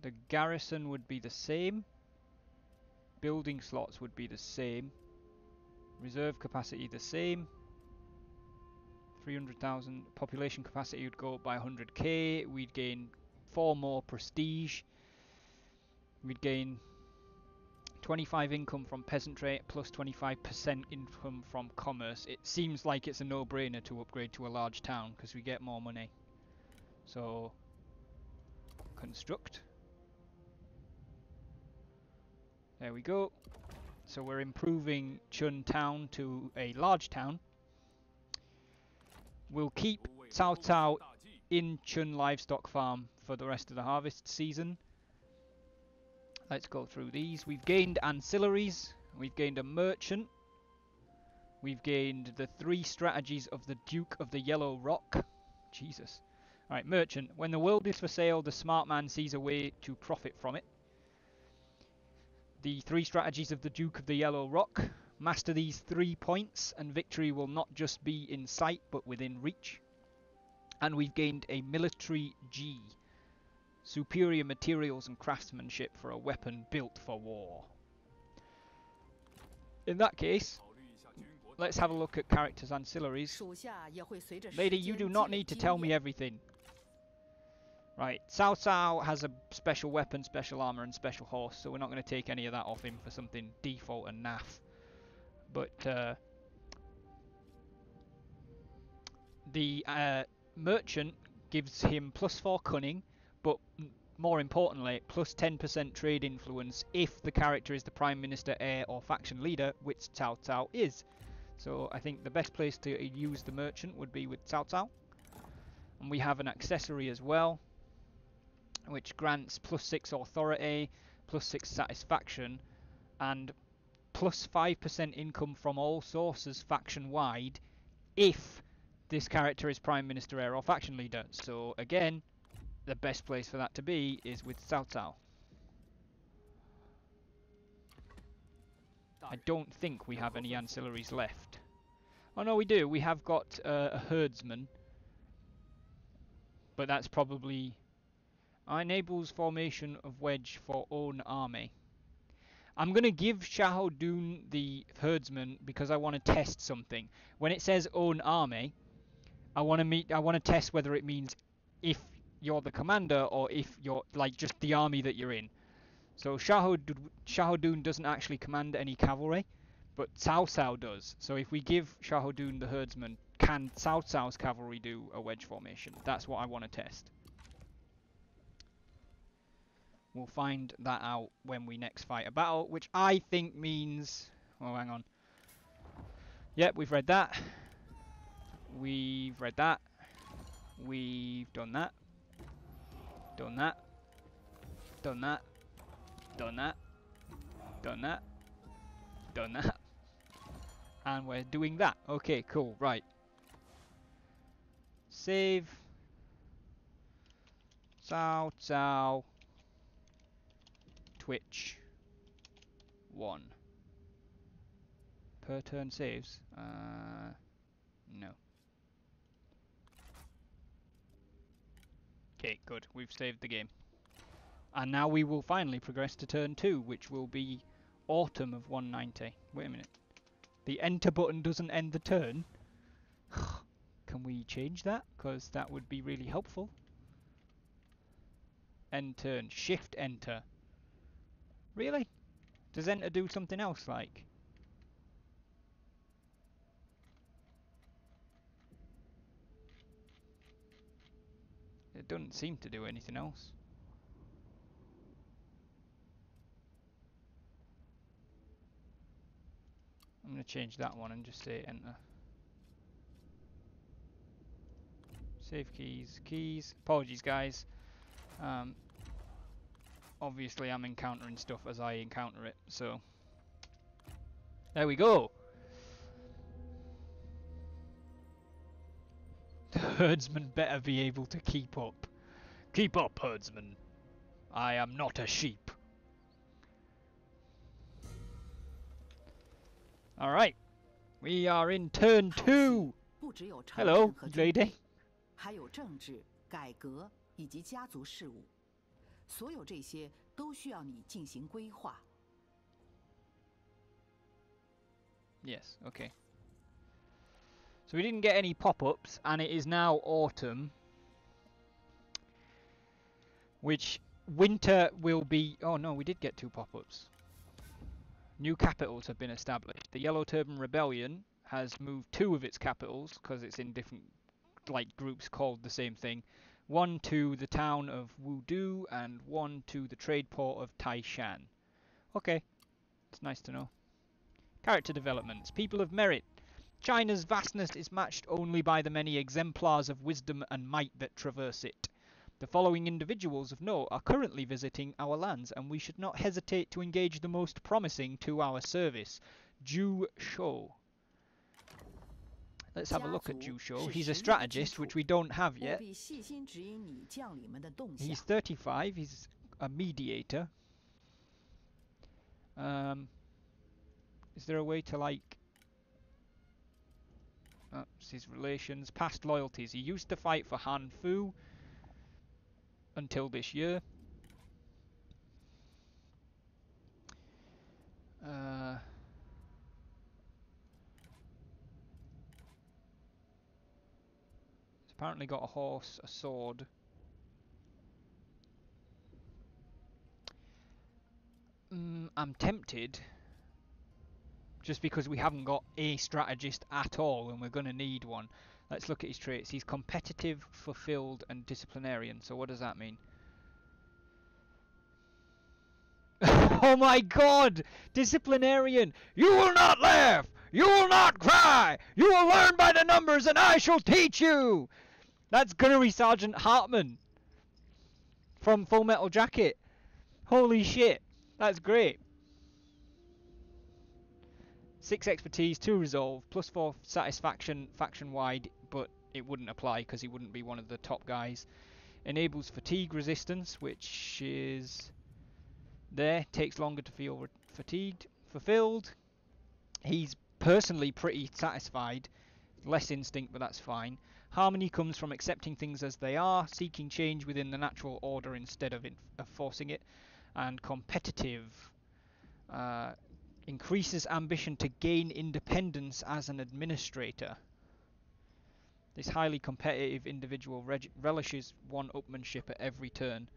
the garrison would be the same. Building slots would be the same. Reserve capacity the same. 300,000. Population capacity would go up by 100k. We'd gain 4 more prestige. We'd gain 25 income from peasantry, plus 25% income from commerce. It seems like it's a no-brainer to upgrade to a large town because we get more money. So, construct. There we go. So we're improving Chun Town to a large town. We'll keep Cao Cao in Chun Livestock Farm for the rest of the harvest season. Let's go through these. We've gained ancillaries. We've gained a merchant. We've gained the 3 strategies of the Duke of the Yellow Rock. Jesus. Alright, merchant. When the world is for sale, the smart man sees a way to profit from it. The 3 strategies of the Duke of the Yellow Rock. Master these 3 points and victory will not just be in sight but within reach. And we've gained a military G. Superior materials and craftsmanship for a weapon built for war. In that case, let's have a look at characters' ancillaries. Lady, you do not need to tell me everything. Right, Cao Cao has a special weapon, special armor, and special horse, so we're not going to take any of that off him for something default and naff. But the merchant gives him +4 cunning, but more importantly, plus 10% trade influence if the character is the Prime Minister, heir, or faction leader, which Cao Cao is. So I think the best place to use the merchant would be with Cao Cao. And we have an accessory as well, which grants +6 authority, +6 satisfaction, and plus 5% income from all sources faction-wide if this character is Prime Minister, heir, or faction leader. So again, the best place for that to be is with Cao Cao. I don't think we have any ancillaries left. Oh no, we do. We have got a herdsman. But that's probably... enables formation of wedge for own army. I'm going to give Shahudun the herdsman because I want to test something. When it says own army, I want to test whether it means if you're the commander or if you're like just the army that you're in. So Shahudun doesn't actually command any cavalry, but Cao Cao does. So if we give Shahudun the herdsman, can Cao Cao's cavalry do a wedge formation? That's what I want to test. We'll find that out when we next fight a battle, which I think means... oh, hang on. Yep, we've read that. We've read that. We've done that. Done that. Done that. Done that. Done that. Done that. And we're doing that. Okay, cool. Right. Save. Cao Cao. Twitch 1. Per turn saves? No. Okay, good. We've saved the game. And now we will finally progress to turn 2, which will be autumn of 190. Wait a minute. The enter button doesn't end the turn? Can we change that? Because that would be really helpful. End turn. Shift enter. Really? Does enter do something else, like? It doesn't seem to do anything else. I'm going to change that one and just say enter. Save keys. Keys. Apologies, guys. Obviously, I'm encountering stuff as I encounter it, so... there we go! The herdsman better be able to keep up. Keep up, herdsman. I am not a sheep. Alright. We are in turn 2! Hello, lady. 还有政治、改革以及家族事务，所有这些都需要你进行规划。Yes, okay. So we didn't get any pop-ups, and it is now autumn. Which winter will be... oh no, we did get 2 pop-ups. New capitals have been established. The Yellow Turban Rebellion has moved 2 of its capitals, because it's in different groups called the same thing. 1 to the town of Wudu and 1 to the trade port of Taishan. Okay, it's nice to know. Character developments. People of merit. China's vastness is matched only by the many exemplars of wisdom and might that traverse it. The following individuals of note are currently visiting our lands, and we should not hesitate to engage the most promising to our service. Zhu Shou. Let's have a look at Zhu Shou. He's a strategist, which we don't have yet. He's 35. He's a mediator. Is there a way to, like... It's his relations. Past loyalties. He used to fight for Han Fu until this year. He's apparently got a horse, a sword. I'm tempted, just because we haven't got a strategist at all and we're going to need one. Let's look at his traits. He's competitive, fulfilled, and disciplinarian. So what does that mean? Oh my god! Disciplinarian! You will not laugh! You will not cry! You will learn by the numbers and I shall teach you! That's Gunnery Sergeant Hartman from Full Metal Jacket. Holy shit! That's great. 6 expertise, 2 resolve, +4 satisfaction faction-wide, but it wouldn't apply because he wouldn't be one of the top guys. Enables fatigue resistance, which is there. Takes longer to feel fatigued. Fulfilled. He's personally pretty satisfied. Less instinct, but that's fine. Harmony comes from accepting things as they are, seeking change within the natural order instead of forcing it. And competitive. Increases ambition to gain independence as an administrator. This highly competitive individual relishes one-upmanship at every turn.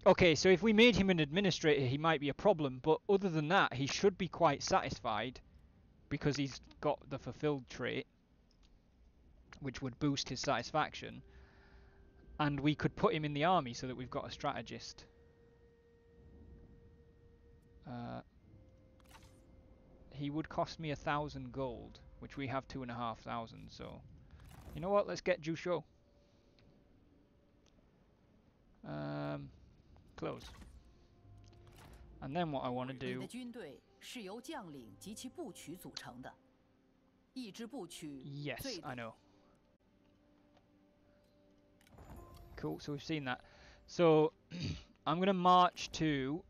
Okay, so if we made him an administrator, he might be a problem, but other than that, he should be quite satisfied because he's got the fulfilled trait, which would boost his satisfaction. And we could put him in the army so that we've got a strategist. He would cost me 1,000 gold, which we have 2,500, so... You know what, let's get Zhu Shou. Close. And then what I want to do... Yes, I know. Cool, so we've seen that. So, I'm going to march to...